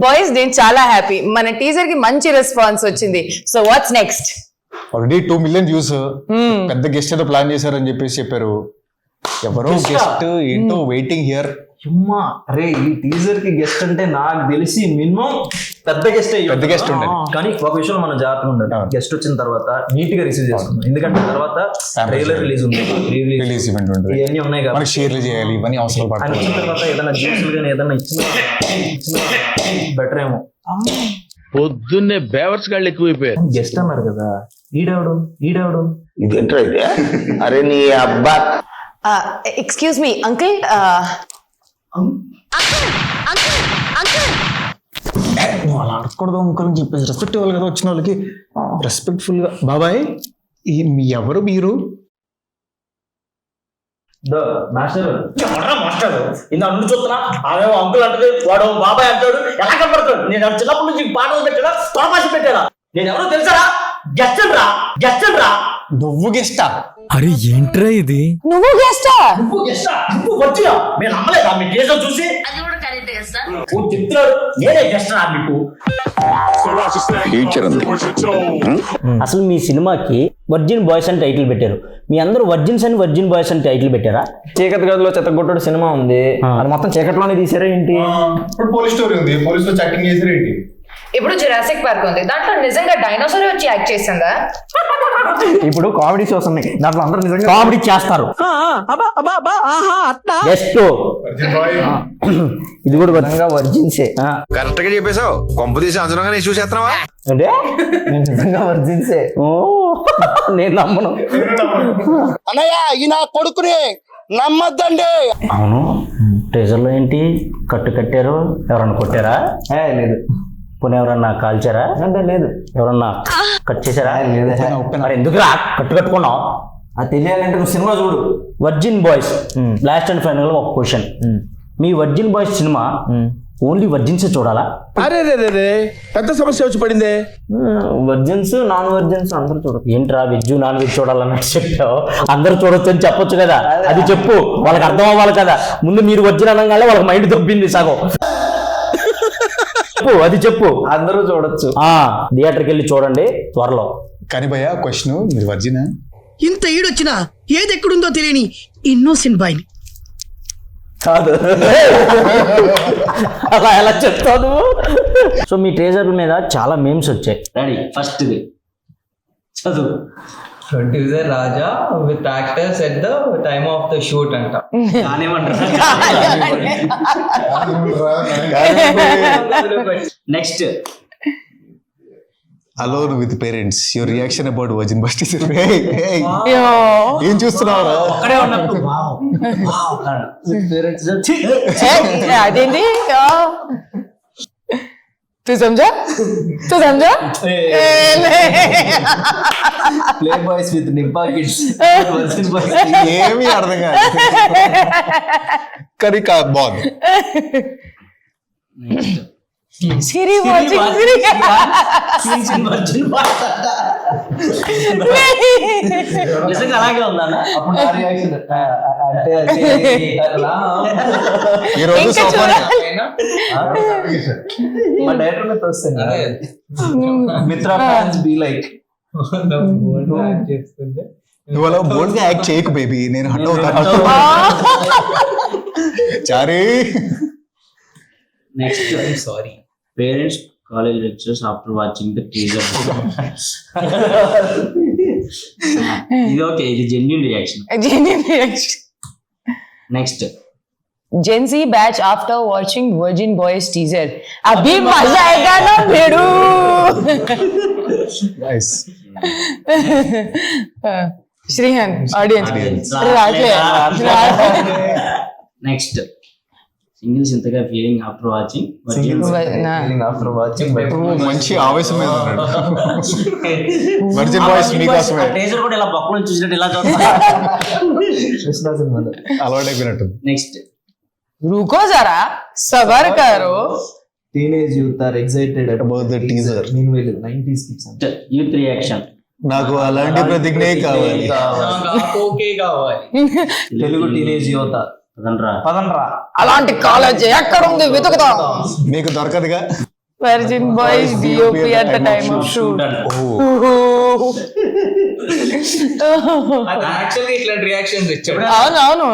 Boys నేను చాలా happy, మన టీజర్ కి మంచి రెస్పాన్స్ వచ్చింది. So what's next? Already 2 million views, పెద్ద గెస్ట్ ఏదో ప్లాన్ చేశారని చెప్పారు. ఎవరో గెస్ట్ ఏంటో వెయిటింగ్ హియర్. చుమ్మా అరే ఈ టీజర్ కి గెస్ట్ అంటే నాకు తెలిసి మినిమం పెద్ద గెస్ట్ ఉండే. కానీ ఒక విషయం మనం జాగ్రత్తగా ఉండాలి. గెస్ట్ వచ్చిన తర్వాత నీట్ గా రిసీవ్ చేసుకుందాం, ఎందుకంటే తర్వాత ట్రైలర్ రిలీజ్ ఉంది, రిలీజ్ ఈవెంట్ ఉంటుంది, ఇవన్నీ ఉన్నాయి కాబట్టి షేర్లు చేయాలి, ఇవన్నీ అవసరం పడుతుంది. వచ్చిన తర్వాత ఏదైనా జ్యూసులు కానీ ఏదైనా ఇచ్చిన బెటర్ ఏమో. పొద్దున్నే బేవర్స్ గాళ్ళు ఎక్కువైపోయారు. గెస్ట్ అన్నారు కదా, ఈడవడు ఇదేంట్రా ఇది? అరే నీ అబ్బా. Excuse me uncle. నువ్వు అలా అడగకూడదు అంకుల్ అని చెప్పేసి రెస్పెక్ట్ ఇవ్వాలి కదా వచ్చిన వాళ్ళకి. రెస్పెక్ట్ఫుల్ గా బాబాయ్ ఎవరు మీరు? మాస్టర్ ఇందా నుండి చూస్తున్నా, ఆమె అంకుల్ అంటది, వాడు బాబాయ్ అంటాడు. ఎలా కనపడతాడు? నేను చిన్నప్పటి నుంచి పాటలు పెట్టాడా, తోపాసి పెట్టాడా? నేను ఎవరో తెలుసారా? గెస్ట్ రా. నువ్వు గెస్టా? అరే ఏంట్రా ఇది? నువ్వు గెస్టా? నువ్వు వచ్చినా నేను నమ్మలేదా మీ కేసు చూసి? చెప్తున్నాడు నేనే గెస్ట్ రా మీకు. అసలు మీ సినిమాకి వర్జిన్ బాయ్స్ అని టైటిల్ పెట్టారు, మీ అందరూ వర్జిన్స్ అని వర్జిన్ బాయ్స్ అని టైటిల్ పెట్టారా? చీకటి గదిలో చెత్తగొట్టుడు సినిమా ఉంది, అది మొత్తం చీకట్లోనే తీసారా ఏంటి? పోలీస్ స్టోరీ ఉంది, పోలీస్ లో చాటింగ్ చేసారు ఏంటి? ఇప్పుడు జురాసిక్ పార్క్ ఉంది, దాంట్లో నిజంగా డైనోసార్ వచ్చి యాక్ట్ చేసిందా? ఇప్పుడు కామెడీ షోస్ ఉన్నాయి, దాంట్లో అందరూ నిజంగా కామెడీ చేస్తారు. జస్ట్ ఇది కూడా విధంగా వర్జిన్సే. కరెక్ట్ గా చెప్పేశావు, కొంపు తీసి అంచనాగా నేను చూసేస్తున్నావా? అంటే నిజంగా వర్జిన్సే. ఓ నేను నమ్మను. అన్నయ్య ఈ నా కొడుకుని నమ్మద్దండి. అవును, ట్రెజర్ లో ఏంటి కట్టారు? ఎవరన్నా కొట్టారా? లేదు. పోనీ ఎవరన్నా కాల్చారా? అంటే లేదు. ఎవరన్నా కట్ చేశారా? లేదు. మరి ఎందుకు కట్టుకున్నావు? అది తెలియాలంటే నువ్వు సినిమా చూడు. Virgin boys last and final ఒక క్వశ్చన్, మీ virgin boys cinema only virgins చూడాలా? అరే రే పెద్ద సమస్య వచ్చి పడిందే. వర్జిన్స్ నాన్ వర్జిన్స్ అందరూ చూడదు. ఏంట్రా వెజ్ నాన్ వెజ్ చూడాలన్నట్టు చెప్పావు. అందరూ చూడొచ్చు అని చెప్పొచ్చు కదా, అది చెప్పు, వాళ్ళకి అర్థం అవ్వాలి కదా. ముందు మీరు వర్జిన్ అనగానే వాళ్ళకి మైండ్ దొబ్బింది సగం. చెప్పు, అది చెప్పు. అందరూ చూడొచ్చు, థియేటర్కి వెళ్ళి చూడండి త్వరలో. కానీ భయ్యా క్వశ్చన్, మీరు వర్జినా? ఇంత ఈడొచ్చినా ఏది ఎక్కడుందో తెలియని ఇన్నోసెంట్ బాయ్ కాదు. అలా ఎలా చెప్తాను? సో మీ ట్రేజర్ మీద చాలా మేమ్స్ వచ్చాయి. రెడీ, ఫస్ట్ చదువు. Producer Raja with actors at the time of the shoot అంట. Next, alone with parents, your reaction about virgin boys teaser. ఏం చూస్తున్నావు? అక్కడే ఉన్నట్టు అదేంటి? तू समझा? ప్లే బాయ్స్ విత్ నింపా కిడ్స్. ఏమీ అర్థం కాదు, కానీ బాగుంది. సిరి నిజంగా అలాగే ఉందా? అప్పుడు నా రియాక్షన్ అంటే ఈ రోజు మా డైరెక్టర్ మీద వస్తుంది మిత్రా ఫ్యాన్స్ బి లైక్ చేస్తుంటే నువ్వు అలా బోల్డ్ గా యాక్ట్ చేయకు బేబీ, నేను హట్ అవుతాను. చారీ. Next, sorry parents college lectures after watching the teaser. ఇది ఓకే, ఇది genuine reaction. Next, Gen Z batch after watching Virgin Boys teaser. अभी मजा आएगा ना भेड़ू. Nice. Shrihan, audience. Next, singles ఇంతగా feeling after watching after watching మంచి ఆవేశం మీద వర్జిన్ బాయ్స్ మీకోసమే. టీజర్ కూడా ఇలా బొక్కలు చూసినట్టు ఇలా చూస్తా. అలవాటు అయిపోయినట్టు. నెక్స్ట్, रुको जरा सबर करो. Teenage youth are excited about the teaser. Meanwhile 90s kids అంటే యూత్ రియాక్షన్. నాకు అలాంటి ప్రతిజ్ఞే కావాలి. ఓకే కావాలి. తెలుగు టీనేజ్ యువత పదండ్రా. అలాంటి కాలేజ్ ఎక్కడ ఉంది వెతుకుతా. మీకు దొరకదుగా. Virgin boys DOP at the time of shoot. Actually ఇట్లాంటి రియాక్షన్స్ ఇచ్చాడు. అవును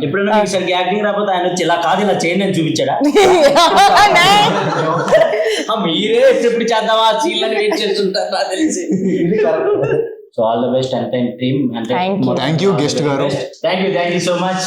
ఎప్పుడైనా మీకు సరిగ్గా యాక్టింగ్ రాకపోతే ఆయన వచ్చి ఇలా కాదు ఇలా చేయండి అని చూపించాడా? మీరే ఎప్పుడు చేద్దామా సీన్లని వెయిట్ చేస్తుంటారు నాకు తెలిసి. సో ఆల్ ద బెస్ట్ ఎంటైన్ team. Thank you. Thank you guest గారు. Thank you so much.